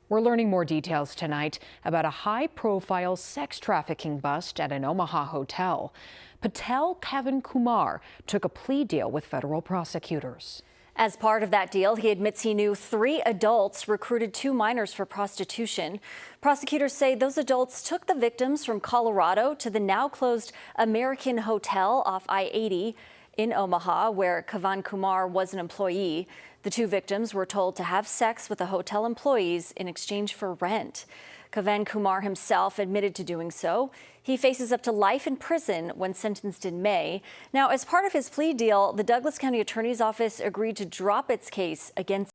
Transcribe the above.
We're learning more details tonight about a high-profile sex trafficking bust at an Omaha hotel. Patel Kavankumar took a plea deal with federal prosecutors. As part of that deal, he admits he knew 3 adults recruited 2 minors for prostitution. Prosecutors say those adults took the victims from Colorado to the now-closed AmericInn hotel off I-80 in Omaha, where Kavankumar was an employee. The 2 victims were told to have sex with the hotel employees in exchange for rent. Kavankumar himself admitted to doing so. He faces up to life in prison when sentenced in May. Now, as part of his plea deal, the Douglas County Attorney's Office agreed to drop its case against